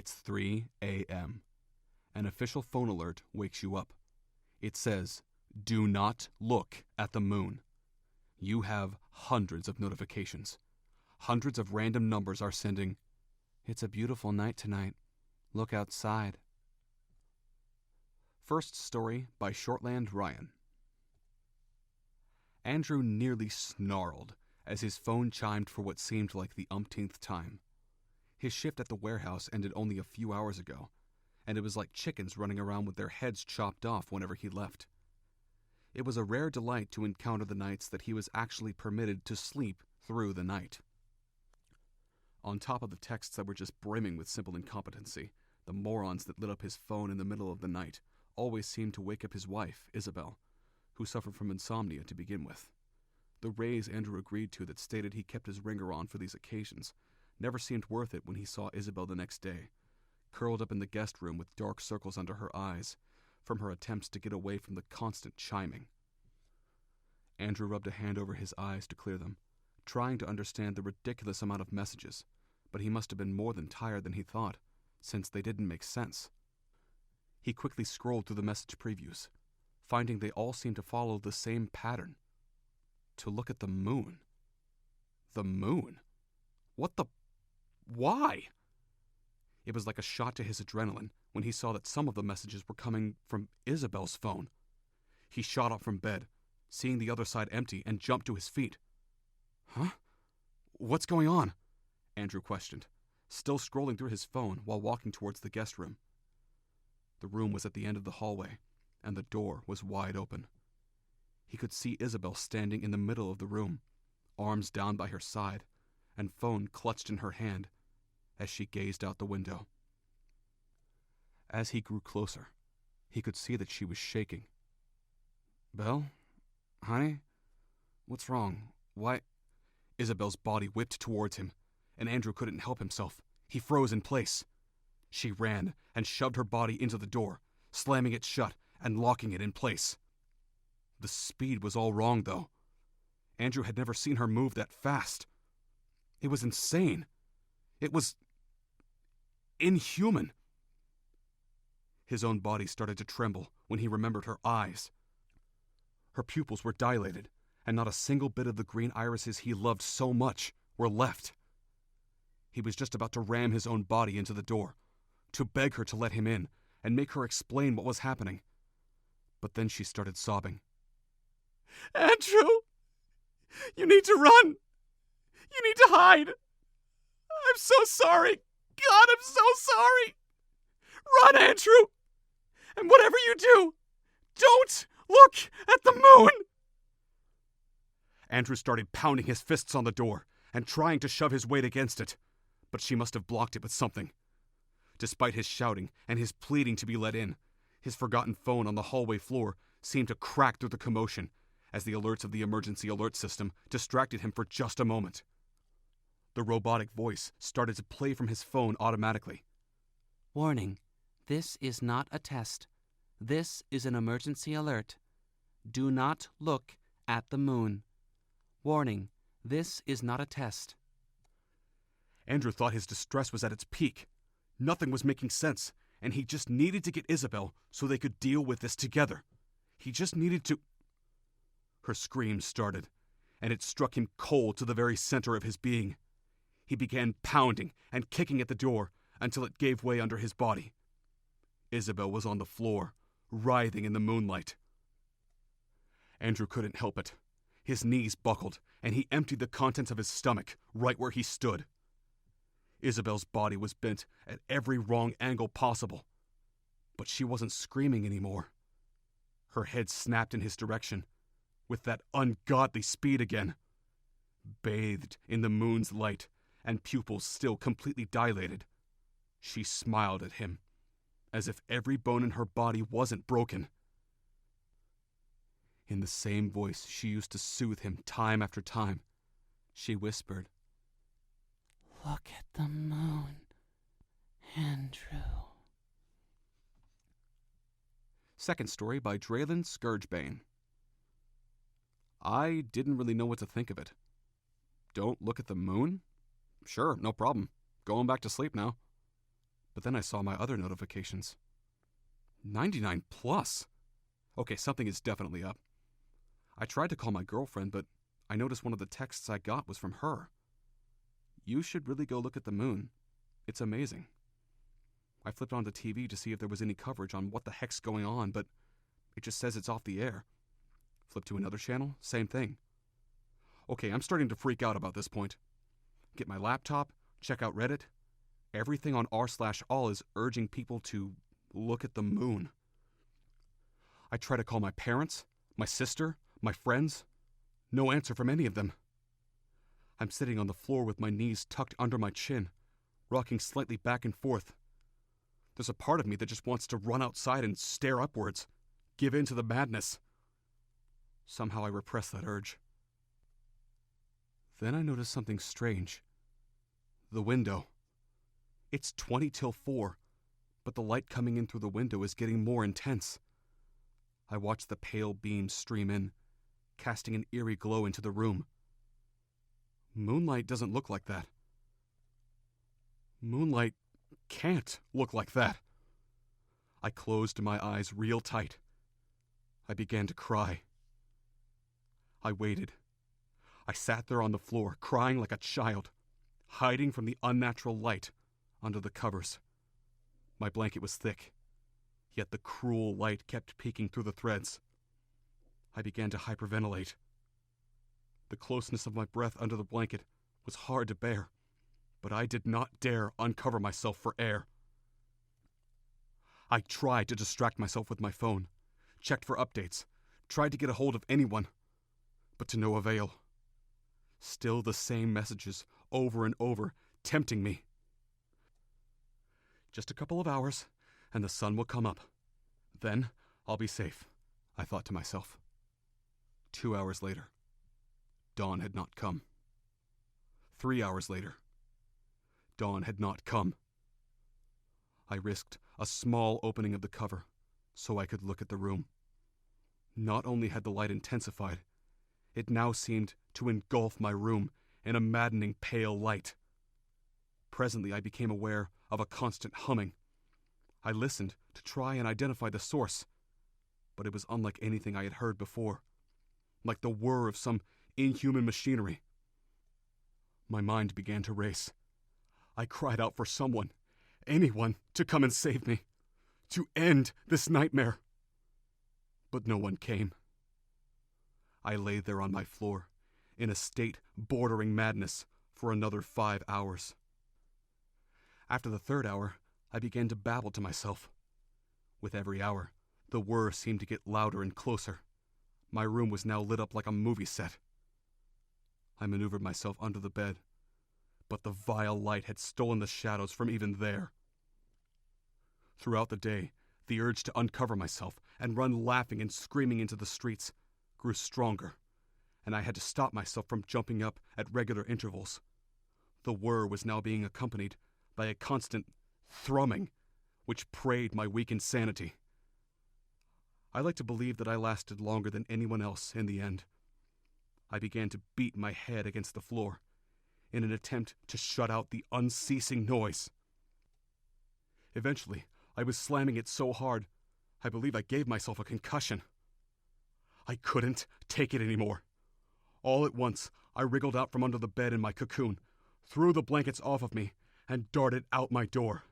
It's 3 a.m. An official phone alert wakes you up. It says, "Do not look at the moon." You have hundreds of notifications. Hundreds of random numbers are sending, "It's a beautiful night tonight. Look outside." First story by Shortland Ryan. Andrew nearly snarled as his phone chimed for what seemed like the umpteenth time. His shift at the warehouse ended only a few hours ago, and it was like chickens running around with their heads chopped off whenever he left. It was a rare delight to encounter the nights that he was actually permitted to sleep through the night. On top of the texts that were just brimming with simple incompetency, the morons that lit up his phone in the middle of the night always seemed to wake up his wife, Isabel, who suffered from insomnia to begin with. The raise Andrew agreed to that stated he kept his ringer on for these occasions never seemed worth it when he saw Isabel the next day, curled up in the guest room with dark circles under her eyes from her attempts to get away from the constant chiming. Andrew rubbed a hand over his eyes to clear them, trying to understand the ridiculous amount of messages, but he must have been more than tired than he thought, since they didn't make sense. He quickly scrolled through the message previews, finding they all seemed to follow the same pattern. To look at the moon. The moon? What the... Why? It was like a shot to his adrenaline when he saw that some of the messages were coming from Isabel's phone. He shot up from bed, seeing the other side empty, and jumped to his feet. "Huh? What's going on?" Andrew questioned, still scrolling through his phone while walking towards the guest room. The room was at the end of the hallway, and the door was wide open. He could see Isabel standing in the middle of the room, arms down by her side, and phone clutched in her hand as she gazed out the window. As he grew closer, he could see that she was shaking. "Belle? Honey? What's wrong? Why?" Isabel's body whipped towards him, and Andrew couldn't help himself. He froze in place. She ran and shoved her body into the door, slamming it shut and locking it in place. The speed was all wrong, though. Andrew had never seen her move that fast. It was insane. It was... inhuman. His own body started to tremble when he remembered her eyes. Her pupils were dilated, and not a single bit of the green irises he loved so much were left. He was just about to ram his own body into the door, to beg her to let him in and make her explain what was happening. But then she started sobbing. "Andrew! You need to run! You need to hide! I'm so sorry! God, I'm so sorry! Run, Andrew! And whatever you do, don't look at the moon!" Andrew started pounding his fists on the door and trying to shove his weight against it, but she must have blocked it with something. Despite his shouting and his pleading to be let in, his forgotten phone on the hallway floor seemed to crack through the commotion as the alerts of the emergency alert system distracted him for just a moment. The robotic voice started to play from his phone automatically. "Warning, this is not a test. This is an emergency alert. Do not look at the moon. Warning, this is not a test." Andrew thought his distress was at its peak. Nothing was making sense, and he just needed to get Isabel so they could deal with this together. He just needed to... Her scream started, and it struck him cold to the very center of his being. He began pounding and kicking at the door until it gave way under his body. Isabel was on the floor, writhing in the moonlight. Andrew couldn't help it. His knees buckled, and he emptied the contents of his stomach right where he stood. Isabel's body was bent at every wrong angle possible, but she wasn't screaming anymore. Her head snapped in his direction, with that ungodly speed again. Bathed in the moon's light, and pupils still completely dilated, she smiled at him, as if every bone in her body wasn't broken. In the same voice she used to soothe him time after time, she whispered, "Look at the moon, Andrew." Second story by Draylen Scourgebane. I didn't really know what to think of it. Don't look at the moon? Sure, no problem. Going back to sleep now. But then I saw my other notifications. 99 plus! Okay, something is definitely up. I tried to call my girlfriend, but I noticed one of the texts I got was from her. You should really go look at the moon. It's amazing. I flipped on the TV to see if there was any coverage on what the heck's going on, but it just says it's off the air. Flip to another channel, same thing. Okay, I'm starting to freak out about this point. Get my laptop, check out Reddit. Everything on r/all is urging people to look at the moon. I try to call my parents, my sister, my friends. No answer from any of them. I'm sitting on the floor with my knees tucked under my chin, rocking slightly back and forth. There's a part of me that just wants to run outside and stare upwards, give in to the madness. Somehow I repress that urge. Then I notice something strange. The window. It's 20 till 4, but the light coming in through the window is getting more intense. I watch the pale beam stream in, casting an eerie glow into the room. Moonlight doesn't look like that. Moonlight can't look like that. I closed my eyes real tight. I began to cry. I waited. I sat there on the floor, crying like a child, hiding from the unnatural light under the covers. My blanket was thick, yet the cruel light kept peeking through the threads. I began to hyperventilate. The closeness of my breath under the blanket was hard to bear, but I did not dare uncover myself for air. I tried to distract myself with my phone, checked for updates, tried to get a hold of anyone, but to no avail. Still the same messages, over and over, tempting me. Just a couple of hours, and the sun will come up. Then I'll be safe, I thought to myself. 2 hours later, dawn had not come. 3 hours later, dawn had not come. I risked a small opening of the cover so I could look at the room. Not only had the light intensified, it now seemed to engulf my room in a maddening pale light. Presently, I became aware of a constant humming. I listened to try and identify the source, but it was unlike anything I had heard before, like the whir of some inhuman machinery. My mind began to race. I cried out for someone, anyone, to come and save me, to end this nightmare. But no one came. I lay there on my floor, in a state bordering madness, for another 5 hours. After the 3rd hour, I began to babble to myself. With every hour, the whir seemed to get louder and closer. My room was now lit up like a movie set. I maneuvered myself under the bed, but the vile light had stolen the shadows from even there. Throughout the day, the urge to uncover myself and run laughing and screaming into the streets grew stronger, and I had to stop myself from jumping up at regular intervals. The whir was now being accompanied by a constant thrumming, which preyed my weakened sanity. I like to believe that I lasted longer than anyone else in the end. I began to beat my head against the floor in an attempt to shut out the unceasing noise. Eventually, I was slamming it so hard, I believe I gave myself a concussion. I couldn't take it anymore. All at once, I wriggled out from under the bed in my cocoon, threw the blankets off of me, and darted out my door.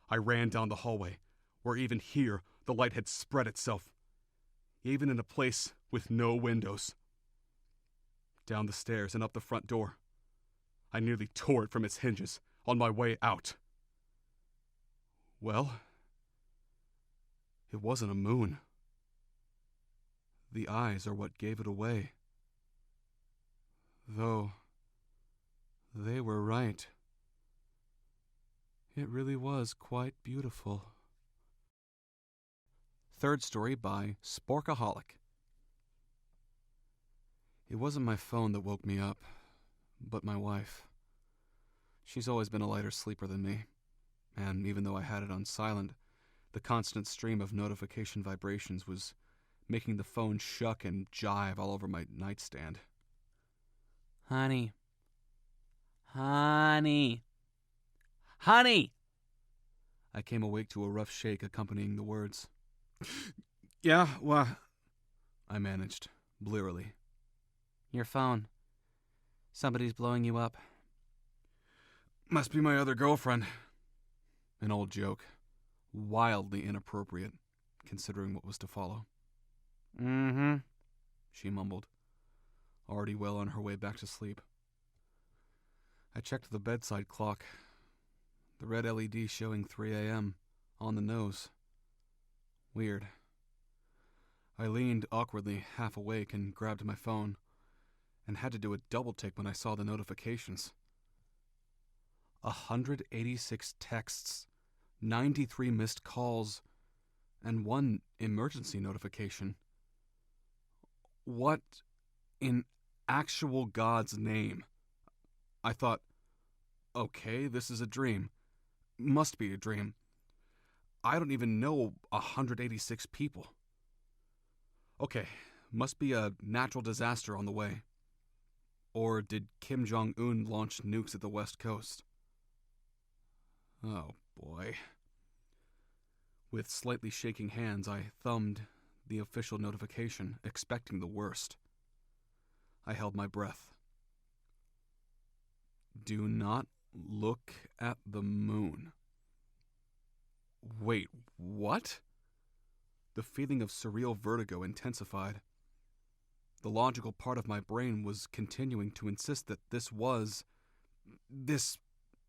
I ran down the hallway, where even here the light had spread itself, even in a place with no windows. Down the stairs and up the front door. I nearly tore it from its hinges on my way out. Well, it wasn't a moon. The eyes are what gave it away. Though, they were right. It really was quite beautiful. Third story by Sporkaholic. It wasn't my phone that woke me up, but my wife. She's always been a lighter sleeper than me, and even though I had it on silent, the constant stream of notification vibrations was making the phone shuck and jive all over my nightstand. Honey. Honey. Honey! I came awake to a rough shake accompanying the words. Yeah, what? I managed, blearily. Your phone. Somebody's blowing you up. Must be my other girlfriend. An old joke. Wildly inappropriate, considering what was to follow. Mm-hmm. She mumbled, already well on her way back to sleep. I checked the bedside clock. The red LED showing 3 a.m. on the nose. Weird. I leaned awkwardly, half awake, and grabbed my phone, and had to do a double take when I saw the notifications. 186 texts, 93 missed calls, and 1 emergency notification. What in actual God's name? I thought, okay, this is a dream. Must be a dream. I don't even know 186 people. Okay, must be a natural disaster on the way. Or did Kim Jong-un launch nukes at the West Coast? Oh, boy. With slightly shaking hands, I thumbed the official notification, expecting the worst. I held my breath. Do not look at the moon. Wait, what? The feeling of surreal vertigo intensified. The logical part of my brain was continuing to insist that this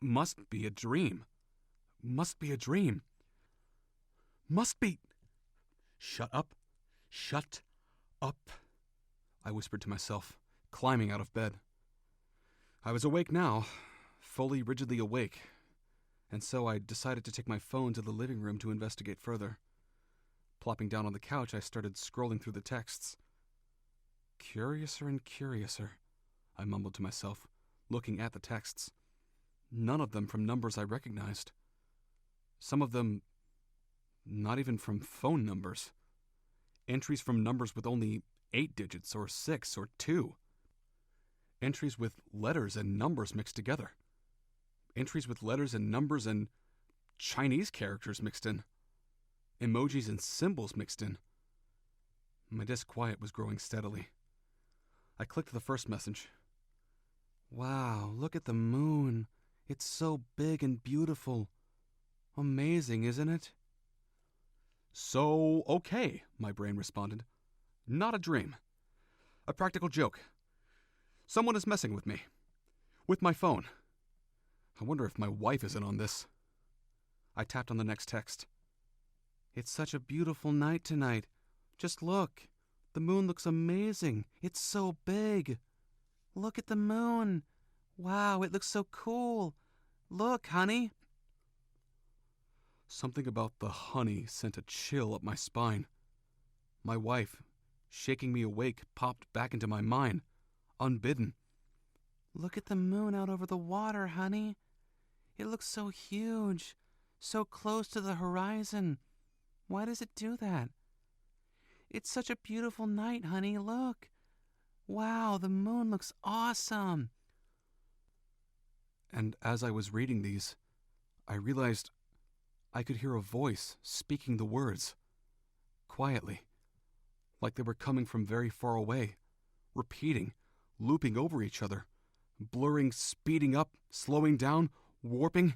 must be a dream. Must be a dream. Must be... Shut up. Shut up. I whispered to myself, climbing out of bed. I was awake now, fully rigidly awake, and so I decided to take my phone to the living room to investigate further. Plopping down on the couch, I started scrolling through the texts. Curiouser and curiouser, I mumbled to myself, looking at the texts. None of them from numbers I recognized. Some of them not even from phone numbers. Entries from numbers with only 8 digits, or 6, or 2. Entries with letters and numbers mixed together. Entries with letters and numbers and Chinese characters mixed in. Emojis and symbols mixed in. My disquiet was growing steadily. I clicked the first message. Wow, look at the moon. It's so big and beautiful. Amazing, isn't it? So, okay, my brain responded. Not a dream. A practical joke. Someone is messing with me. With my phone. I wonder if my wife is in on this. I tapped on the next text. It's such a beautiful night tonight. Just look. The moon looks amazing. It's so big. Look at the moon. Wow, it looks so cool. Look, honey. Something about the honey sent a chill up my spine. My wife, shaking me awake, popped back into my mind, unbidden. Look at the moon out over the water, honey. It looks so huge, so close to the horizon. Why does it do that? It's such a beautiful night, honey. Look. Wow, the moon looks awesome. And as I was reading these, I realized I could hear a voice speaking the words, quietly, like they were coming from very far away, repeating, looping over each other, blurring, speeding up, slowing down, warping.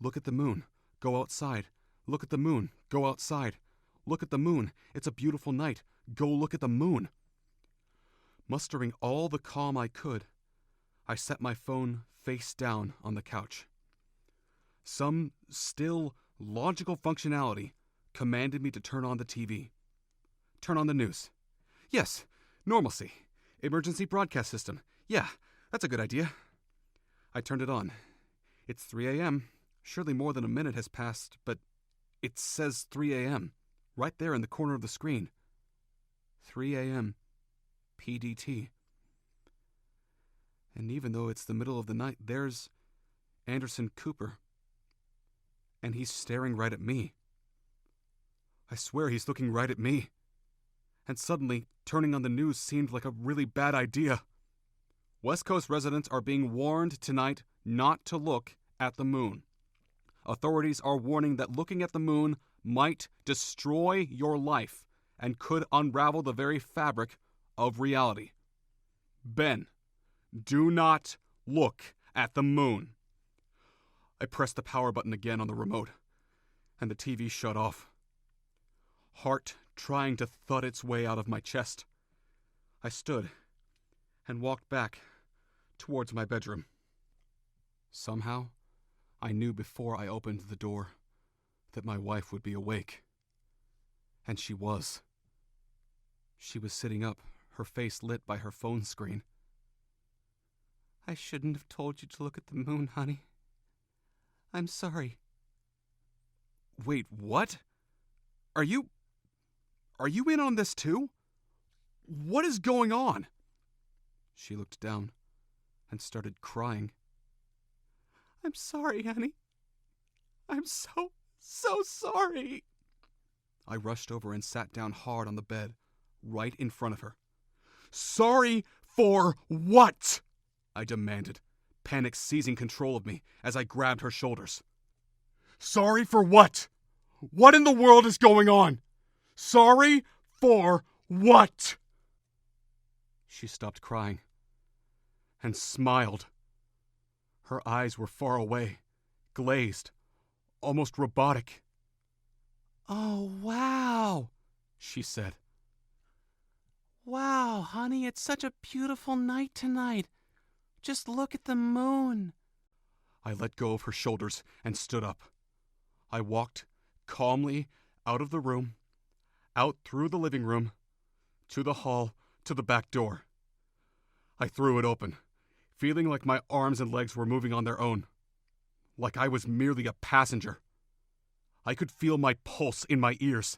Look at the moon. Go outside. Look at the moon. Go outside. Look at the moon. It's a beautiful night. Go look at the moon. Mustering all the calm I could, I set my phone face down on the couch. Some still logical functionality commanded me to turn on the TV. Turn on the news. Yes, normalcy. Emergency broadcast system. Yeah, that's a good idea. I turned it on. It's 3 a.m. Surely more than a minute has passed, but it says 3 a.m. right there in the corner of the screen. 3 a.m. PDT. And even though it's the middle of the night, there's Anderson Cooper. And he's staring right at me. I swear he's looking right at me. And suddenly, turning on the news seemed like a really bad idea. West Coast residents are being warned tonight not to look at the moon. Authorities are warning that looking at the moon might destroy your life and could unravel the very fabric of reality. Ben, do not look at the moon. I pressed the power button again on the remote, and the TV shut off. Heart trying to thud its way out of my chest. I stood and walked back towards my bedroom. Somehow, I knew before I opened the door that my wife would be awake. And she was. She was sitting up, her face lit by her phone screen. I shouldn't have told you to look at the moon, honey. I'm sorry. Wait, what? Are you in on this too? What is going on? She looked down and started crying. I'm sorry, honey. I'm so sorry. I rushed over and sat down hard on the bed, right in front of her. Sorry for what? I demanded, panic seizing control of me as I grabbed her shoulders. Sorry for what? What in the world is going on? Sorry for what? She stopped crying and smiled. Her eyes were far away, glazed, almost robotic. Oh, wow, she said. Wow, honey, it's such a beautiful night tonight. Just look at the moon. I let go of her shoulders and stood up. I walked calmly out of the room, out through the living room, to the hall, to the back door. I threw it open, feeling like my arms and legs were moving on their own, like I was merely a passenger. I could feel my pulse in my ears.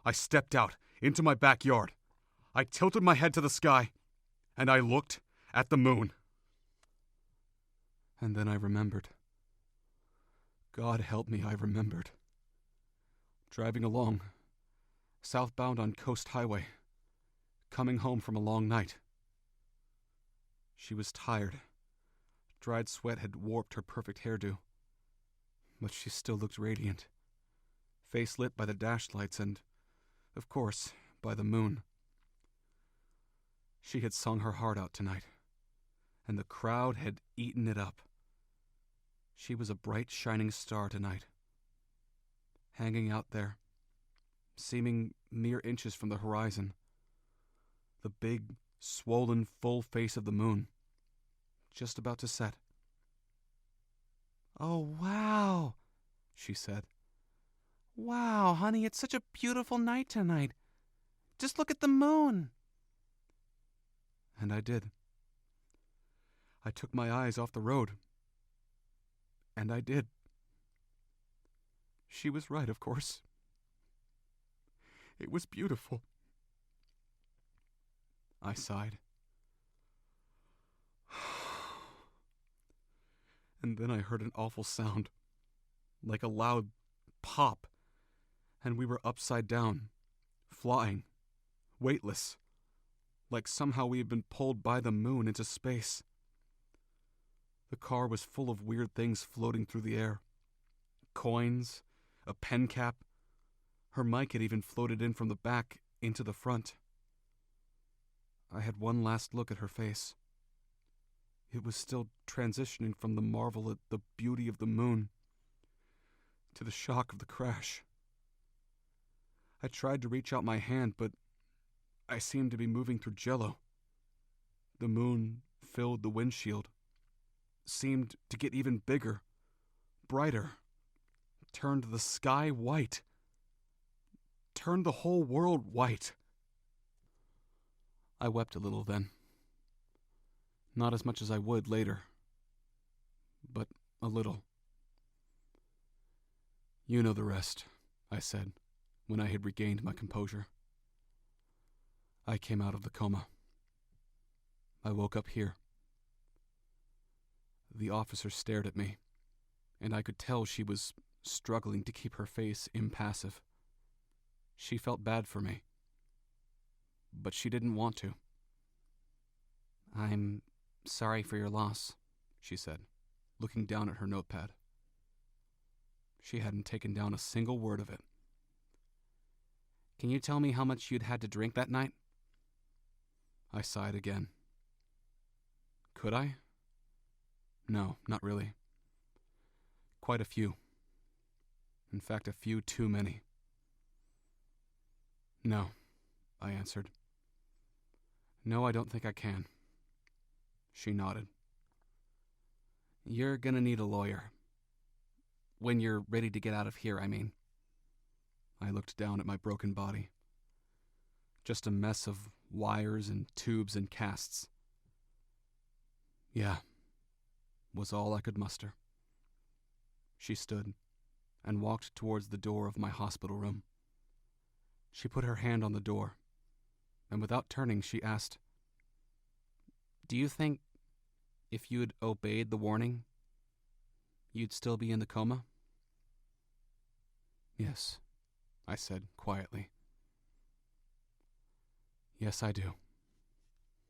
I stepped out into my backyard. I tilted my head to the sky, and I looked at the moon. And then I remembered. God help me, I remembered. Driving along, southbound on Coast Highway, coming home from a long night. She was tired. Dried sweat had warped her perfect hairdo, but she still looked radiant, face lit by the dash lights and, of course, by the moon. She had sung her heart out tonight, and the crowd had eaten it up. She was a bright, shining star tonight, hanging out there, seeming mere inches from the horizon. The big, swollen, full face of the moon, just about to set. Oh, wow, she said. Wow, honey, it's such a beautiful night tonight. Just look at the moon. And I did. I took my eyes off the road. And I did. She was right, of course. It was beautiful. I sighed. And then I heard an awful sound, like a loud pop, and we were upside down, flying, weightless, like somehow we had been pulled by the moon into space. The car was full of weird things floating through the air. Coins, a pen cap. Her mic had even floated in from the back into the front. I had one last look at her face. It was still transitioning from the marvel at the beauty of the moon to the shock of the crash. I tried to reach out my hand, but I seemed to be moving through jello. The moon filled the windshield, seemed to get even bigger, brighter, turned the sky white, turned the whole world white. I wept a little then. Not as much as I would later, but a little. You know the rest, I said, when I had regained my composure. I came out of the coma. I woke up here. The officer stared at me, and I could tell she was struggling to keep her face impassive. She felt bad for me, but she didn't want to. I'm sorry for your loss, she said, looking down at her notepad. She hadn't taken down a single word of it. Can you tell me how much you'd had to drink that night? I sighed again. Could I? No, not really. Quite a few. In fact, a few too many. No, I answered. No, I don't think I can. She nodded. You're gonna need a lawyer. When you're ready to get out of here, I mean. I looked down at my broken body. Just a mess of wires and tubes and casts. Yeah, was all I could muster. She stood and walked towards the door of my hospital room. She put her hand on the door, and without turning, she asked, Do you think if you'd obeyed the warning, you'd still be in the coma? Yes, I said quietly. Yes, I do.